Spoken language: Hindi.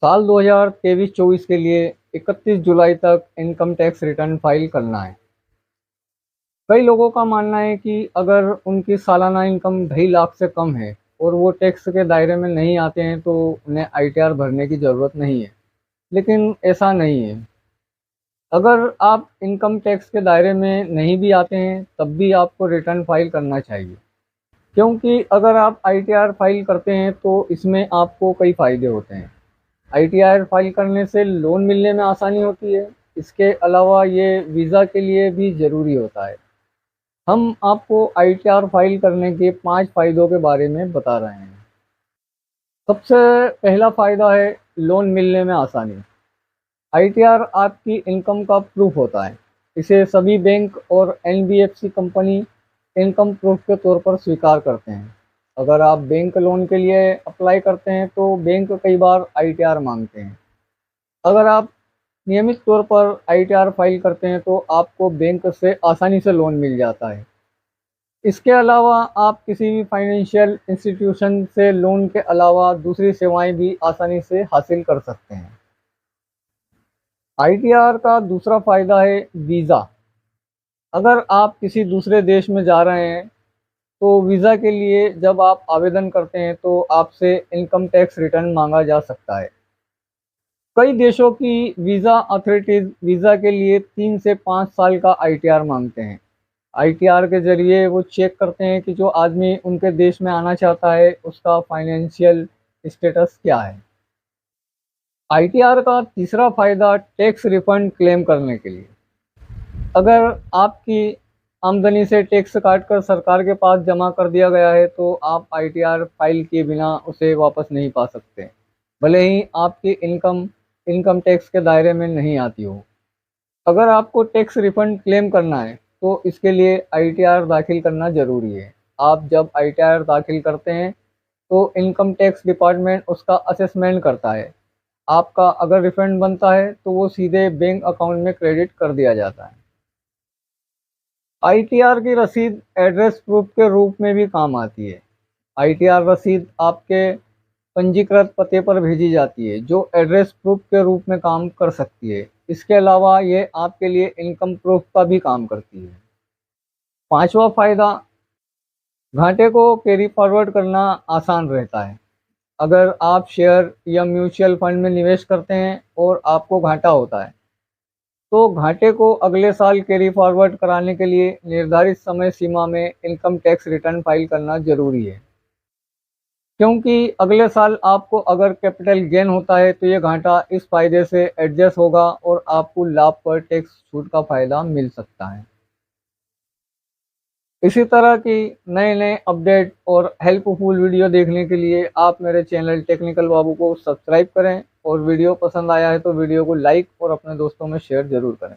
साल 2023-24 के लिए 31 जुलाई तक इनकम टैक्स रिटर्न फाइल करना है। कई लोगों का मानना है कि अगर उनकी सालाना इनकम 2.5 लाख से कम है और वो टैक्स के दायरे में नहीं आते हैं तो उन्हें आईटीआर भरने की ज़रूरत नहीं है, लेकिन ऐसा नहीं है। अगर आप इनकम टैक्स के दायरे में नहीं भी आते हैं तब भी आपको रिटर्न फाइल करना चाहिए, क्योंकि अगर आप आईटीआर फाइल करते हैं तो इसमें आपको कई फ़ायदे होते हैं। आईटीआर फाइल करने से लोन मिलने में आसानी होती है। इसके अलावा ये वीज़ा के लिए भी ज़रूरी होता है। हम आपको आईटीआर फाइल करने के 5 फ़ायदों के बारे में बता रहे हैं। सबसे पहला फ़ायदा है लोन मिलने में आसानी। आईटीआर आपकी इनकम का प्रूफ होता है। इसे सभी बैंक और एनबीएफसी कंपनी इनकम प्रूफ के तौर पर स्वीकार करते हैं। अगर आप बैंक लोन के लिए अप्लाई करते हैं तो बैंक कई बार आईटीआर मांगते हैं। अगर आप नियमित तौर पर आईटीआर फाइल करते हैं तो आपको बैंक से आसानी से लोन मिल जाता है। इसके अलावा आप किसी भी फाइनेंशियल इंस्टीट्यूशन से लोन के अलावा दूसरी सेवाएं भी आसानी से हासिल कर सकते हैं। आईटीआर का दूसरा फ़ायदा है वीज़ा। अगर आप किसी दूसरे देश में जा रहे हैं तो वीज़ा के लिए जब आप आवेदन करते हैं तो आपसे इनकम टैक्स रिटर्न मांगा जा सकता है। कई देशों की वीज़ा अथॉरिटीज़ वीज़ा के लिए 3 से 5 साल का आईटीआर मांगते हैं। आईटीआर के ज़रिए वो चेक करते हैं कि जो आदमी उनके देश में आना चाहता है उसका फाइनेंशियल स्टेटस क्या है। आईटीआर का तीसरा फ़ायदा टैक्स रिफंड क्लेम करने के लिए। अगर आपकी आमदनी से टैक्स काटकर सरकार के पास जमा कर दिया गया है तो आप आईटीआर फाइल किए बिना उसे वापस नहीं पा सकते, भले ही आपकी इनकम इनकम टैक्स के दायरे में नहीं आती हो। अगर आपको टैक्स रिफंड क्लेम करना है तो इसके लिए आईटीआर दाखिल करना ज़रूरी है। आप जब आईटीआर दाखिल करते हैं तो इनकम टैक्स डिपार्टमेंट उसका असेसमेंट करता है। आपका अगर रिफंड बनता है तो वो सीधे बैंक अकाउंट में क्रेडिट कर दिया जाता है। आईटीआर की रसीद एड्रेस प्रूफ के रूप में भी काम आती है। आईटीआर रसीद आपके पंजीकृत पते पर भेजी जाती है, जो एड्रेस प्रूफ के रूप में काम कर सकती है। इसके अलावा ये आपके लिए इनकम प्रूफ का भी काम करती है। पांचवा फायदा, घाटे को कैरी फॉरवर्ड करना आसान रहता है। अगर आप शेयर या म्यूचुअल फंड में निवेश करते हैं और आपको घाटा होता है तो घाटे को अगले साल कैरी फॉरवर्ड कराने के लिए निर्धारित समय सीमा में इनकम टैक्स रिटर्न फाइल करना जरूरी है, क्योंकि अगले साल आपको अगर कैपिटल गेन होता है तो ये घाटा इस फायदे से एडजस्ट होगा और आपको लाभ पर टैक्स छूट का फायदा मिल सकता है। इसी तरह की नए नए अपडेट और हेल्पफुल वीडियो देखने के लिए आप मेरे चैनल टेक्निकल बाबू को सब्सक्राइब करें और वीडियो पसंद आया है तो वीडियो को लाइक और अपने दोस्तों में शेयर ज़रूर करें।